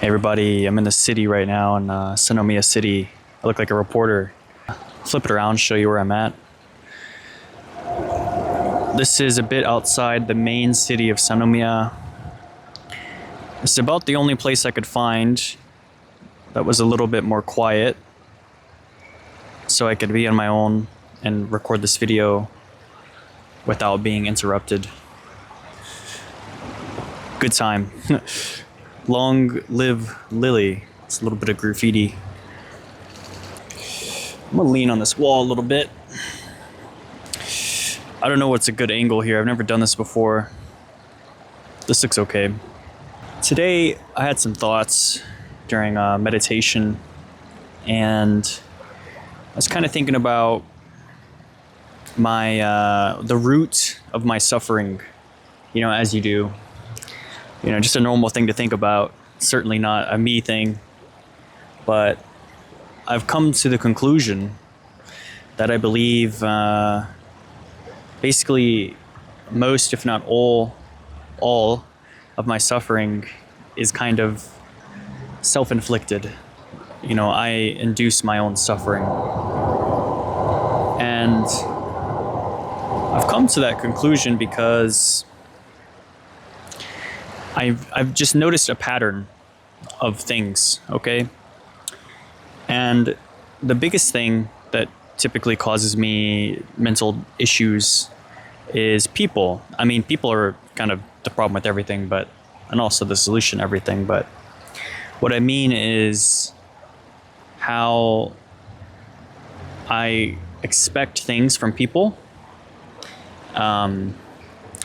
Hey everybody, I'm in the city right now in Sannomiya City. I look like a reporter. Flip it around, show you where I'm at. This is a bit outside the main city of Sannomiya. It's about the only place I could find that was a little bit more quiet, so I could be on my own and record this video without being interrupted. Good time. Long live Lily. It's a little bit of graffiti. I'm gonna lean on this wall a little bit. I don't know what's a good angle here. I've never done this before. This looks okay. Today, I had some thoughts during meditation, and I was kind of thinking about the root of my suffering, as you do. Just a normal thing to think about. Certainly not a me thing. But I've come to the conclusion that I believe basically most, if not all of my suffering is kind of self-inflicted. I induce my own suffering. And I've come to that conclusion because I've just noticed a pattern of things, okay? And the biggest thing that typically causes me mental issues is people. I mean, people are kind of the problem with everything, and also the solution to everything. But what I mean is how I expect things from people.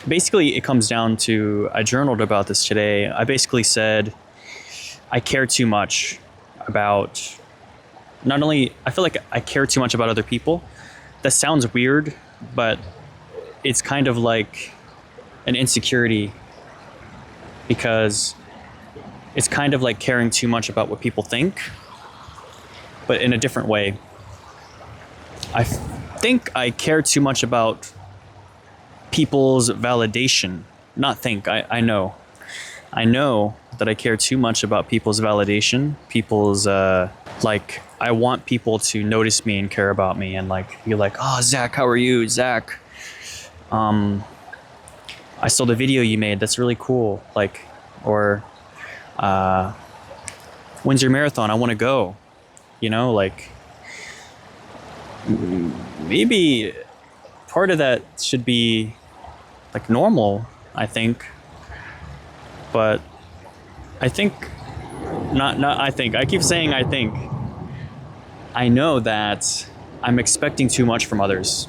Basically, it comes down to, I journaled about this today. I basically said, I care too much about, not only, I feel like I care too much about other people. That sounds weird, but it's kind of like an insecurity, because it's kind of like caring too much about what people think, but in a different way. I think I care too much about people's validation. Not think, I know. I know that I care too much about people's validation. People's, I want people to notice me and care about me and be like, oh, Zach, how are you? Zach, I saw the video you made. That's really cool. Or, when's your marathon? I want to go. Maybe part of that should be normal, I think. But I think, not I think, I keep saying I think. I know that I'm expecting too much from others.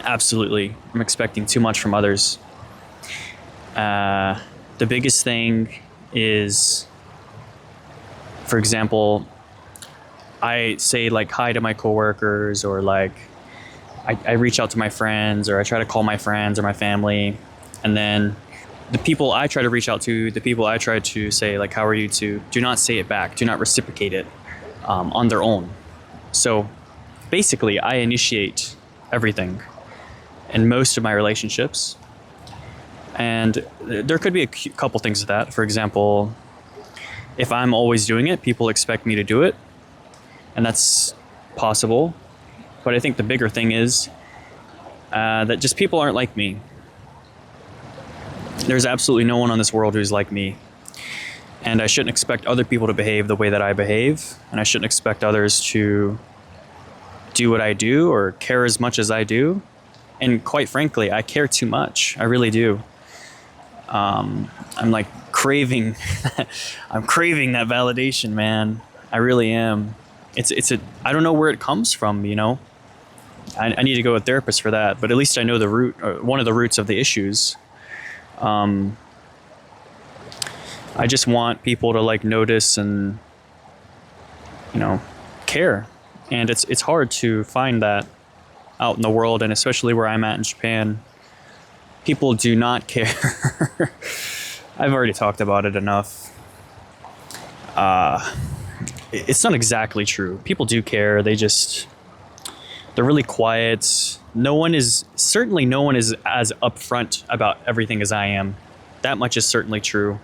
Absolutely, I'm expecting too much from others. The biggest thing is, for example, I say hi to my coworkers, or I reach out to my friends, or I try to call my friends or my family, and then the people I try to reach out to, the people I try to say how are you to, do not say it back, do not reciprocate it on their own. So basically, I initiate everything in most of my relationships, and there could be a couple things with that. For example, if I'm always doing it, people expect me to do it, and that's possible. But I think the bigger thing is that just people aren't like me. There's absolutely no one on this world who's like me. And I shouldn't expect other people to behave the way that I behave. And I shouldn't expect others to do what I do or care as much as I do. And quite frankly, I care too much. I really do. I'm craving, I'm craving that validation, man. I really am. I don't know where it comes from, I need to go to a therapist for that, but at least I know the root, or one of the roots of the issues. I just want people to notice and, care. And it's hard to find that out in the world, and especially where I'm at in Japan. People do not care. I've already talked about it enough. It's not exactly true. People do care. They're really quiet. No one is as upfront about everything as I am. That much is certainly true.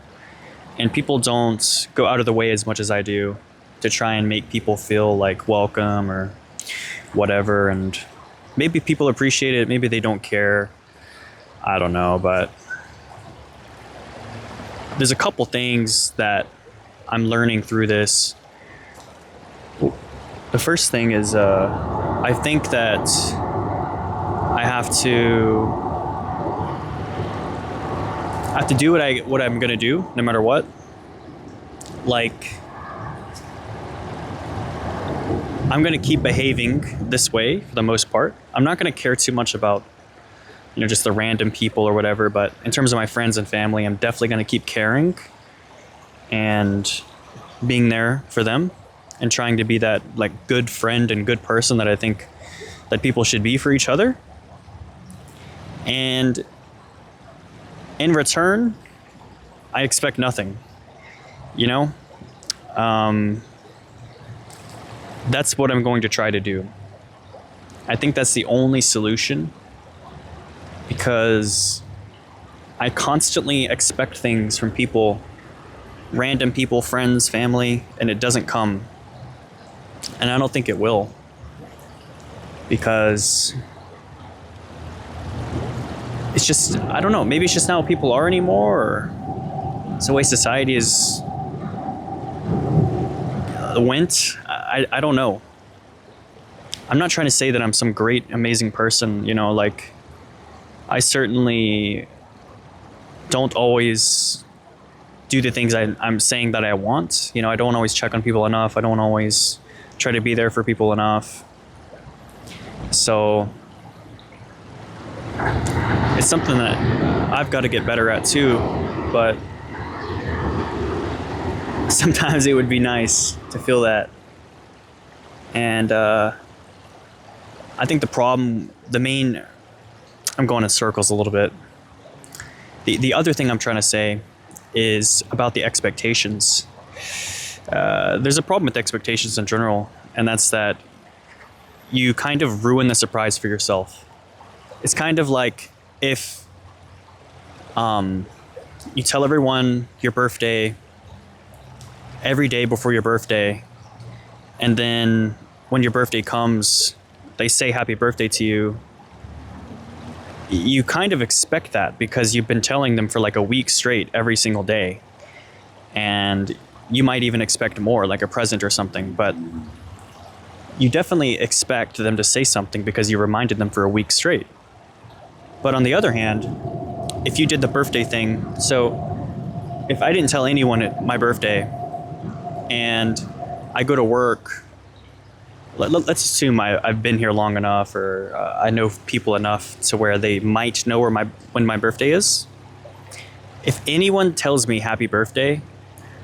and people don't go out of the way as much as I do to try and make people feel like welcome or whatever. And maybe people appreciate it, maybe they don't care. I don't know, but there's a couple things that I'm learning through this. The first thing is I think that I have to do what I'm gonna do no matter what. Like, I'm gonna keep behaving this way for the most part. I'm not gonna care too much about, just the random people or whatever, but in terms of my friends and family, I'm definitely gonna keep caring and being there for them and trying to be that like good friend and good person that I think that people should be for each other. And in return, I expect nothing, That's what I'm going to try to do. I think that's the only solution, because I constantly expect things from people, random people, friends, family, and it doesn't come. And I don't think it will, because it's just, I don't know, maybe it's just not how people are anymore, or it's the way society is went. I don't know. I'm not trying to say that I'm some great, amazing person, like, I certainly don't always do the things I'm saying that I want. I don't always check on people enough. I don't always try to be there for people enough. So it's something that I've got to get better at too, but sometimes it would be nice to feel that. And I think I'm going in circles a little bit. The other thing I'm trying to say is about the expectations. There's a problem with expectations in general, and that's that you kind of ruin the surprise for yourself. It's kind of like if you tell everyone your birthday every day before your birthday, and then when your birthday comes, they say happy birthday to you. You kind of expect that because you've been telling them for like a week straight every single day. And you might even expect more, like a present or something, but you definitely expect them to say something because you reminded them for a week straight. But on the other hand, if you did the birthday thing, so if I didn't tell anyone at my birthday and I go to work, let's assume I've been here long enough, or I know people enough to where they might know when my birthday is. If anyone tells me happy birthday,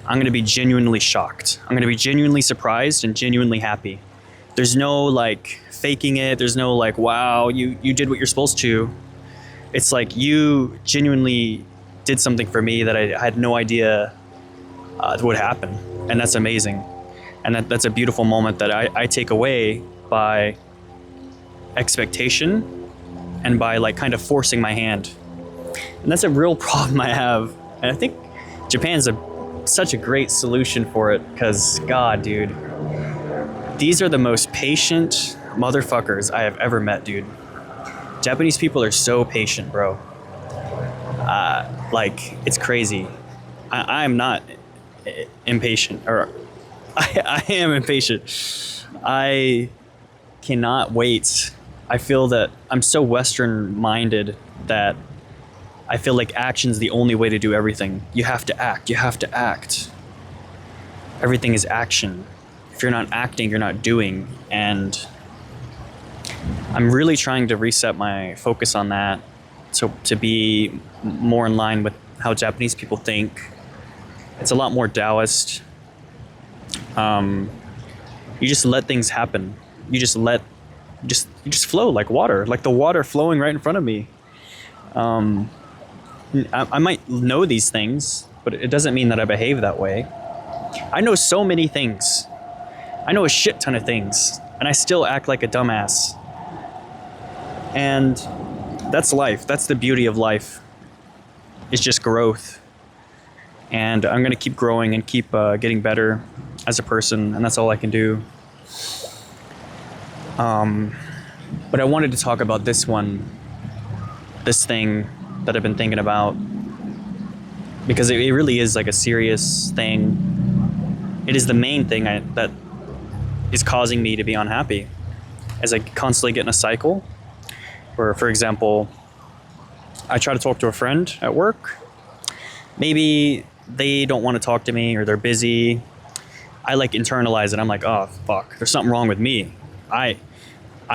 I'm going to be genuinely shocked. I'm going to be genuinely surprised and genuinely happy. There's no like faking it. There's no like, wow, you did what you're supposed to. It's like you genuinely did something for me that I had no idea would happen. And that's amazing. And that's a beautiful moment that I take away by expectation and by like kind of forcing my hand. And that's a real problem I have. And I think Japan's such a great solution for it, because God, dude, these are the most patient motherfuckers I have ever met, dude. Japanese people are so patient, bro. Like, it's crazy. I'm not impatient, or I am impatient. I cannot wait. I feel that I'm so Western minded that I feel like action's the only way to do everything. You have to act. You have to act. Everything is action. If you're not acting, you're not doing. And I'm really trying to reset my focus on that, to be more in line with how Japanese people think. It's a lot more Taoist. You just let things happen. You just flow like water, like the water flowing right in front of me. I might know these things, but it doesn't mean that I behave that way. I know so many things. I know a shit ton of things, and I still act like a dumbass. And that's life. That's the beauty of life. It's just growth. and I'm gonna keep growing and keep getting better as a person, and that's all I can do. But I wanted to talk about this thing that I've been thinking about, because it really is like a serious thing. It is the main thing that is causing me to be unhappy, as I constantly get in a cycle where, for example, I try to talk to a friend at work. Maybe they don't want to talk to me, or they're busy. I like internalize it. I'm like, oh fuck, there's something wrong with me. I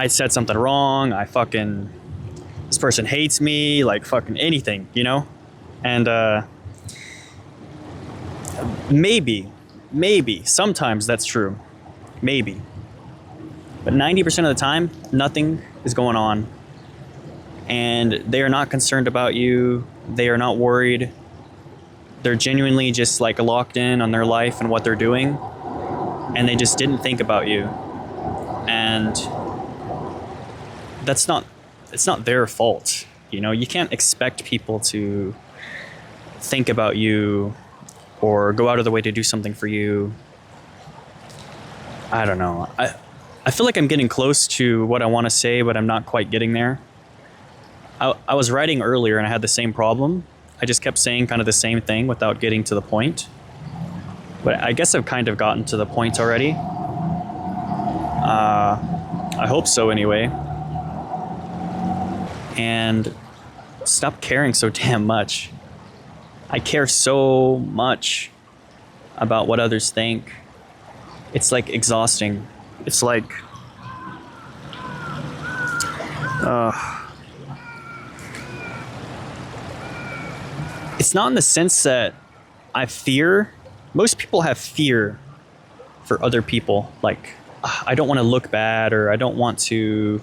said something wrong. This person hates me, like fucking anything, you know? And maybe sometimes that's true. Maybe. But 90% of the time, nothing is going on. And they are not concerned about you. They are not worried. They're genuinely just like locked in on their life and what they're doing. And they just didn't think about you. And it's not their fault. You know, you can't expect people to think about you or go out of the way to do something for you. I don't know. I feel like I'm getting close to what I want to say, but I'm not quite getting there. I was writing earlier and I had the same problem. I just kept saying kind of the same thing without getting to the point. But I guess I've kind of gotten to the point already. I hope so anyway. And stop caring so damn much. I care so much about what others think. It's like exhausting. It's like it's not in the sense that I fear. Most people have fear for other people. Like, I don't want to look bad, or I don't want to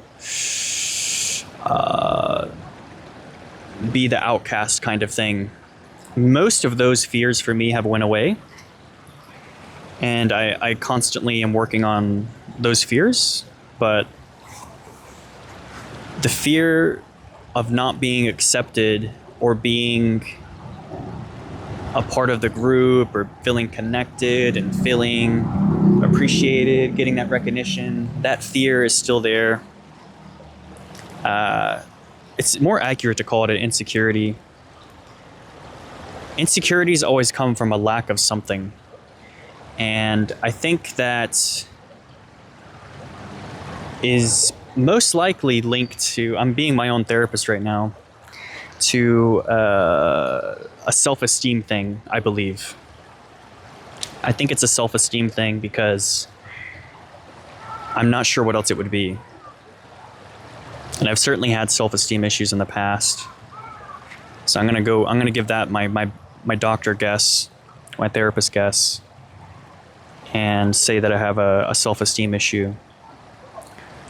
be the outcast kind of thing. Most of those fears for me have went away. And I constantly am working on those fears. But the fear of not being accepted, or being a part of the group, or feeling connected and feeling appreciated, getting that recognition, that fear is still there. It's more accurate to call it an insecurity. Insecurities always come from a lack of something. And I think that is most likely linked to, I'm being my own therapist right now, to a self-esteem thing, I believe. I think it's a self-esteem thing because I'm not sure what else it would be. And I've certainly had self-esteem issues in the past. So I'm gonna give that my doctor guess, my therapist guess, and say that I have a self-esteem issue,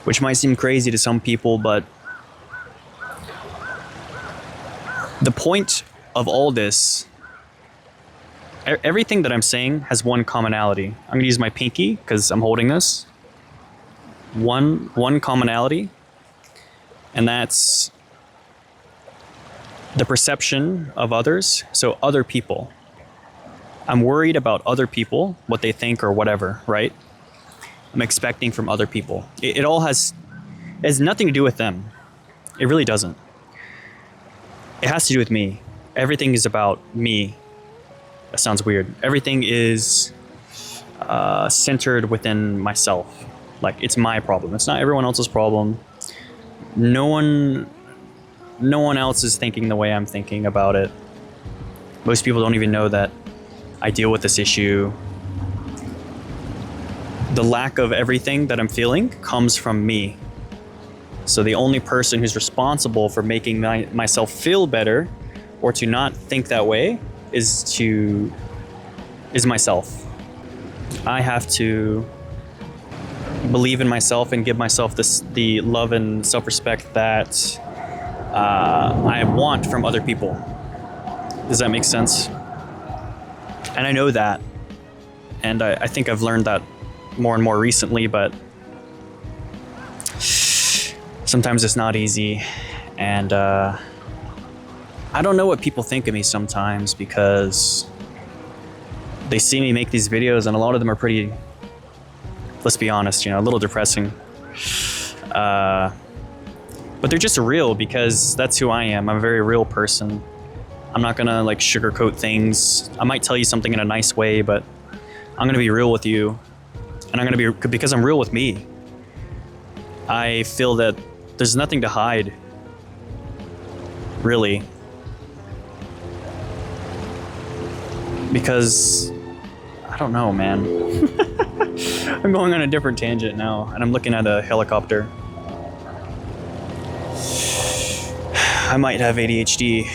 which might seem crazy to some people, but the point of all this, everything that I'm saying has one commonality. I'm gonna use my pinky because I'm holding this. One commonality, and that's the perception of others. So other people. I'm worried about other people, what they think or whatever, right? I'm expecting from other people. It has nothing to do with them. It really doesn't. It has to do with me. Everything is about me. That sounds weird. Everything is centered within myself. Like, it's my problem. It's not everyone else's problem. No one else is thinking the way I'm thinking about it. Most people don't even know that I deal with this issue. The lack of everything that I'm feeling comes from me. So the only person who's responsible for making myself feel better, or to not think that way, is myself. I have to believe in myself and give myself the love and self-respect that I want from other people. Does that make sense? And I know that, and I think I've learned that more and more recently, but sometimes it's not easy. And I don't know what people think of me sometimes, because they see me make these videos, and a lot of them are pretty, let's be honest, a little depressing. But they're just real because that's who I am. I'm a very real person. I'm not gonna like sugarcoat things. I might tell you something in a nice way, but I'm gonna be real with you, and I'm gonna be, because I'm real with me. I feel that there's nothing to hide, really, because I don't know, man. I'm going on a different tangent now, and I'm looking at a helicopter. I might have ADHD.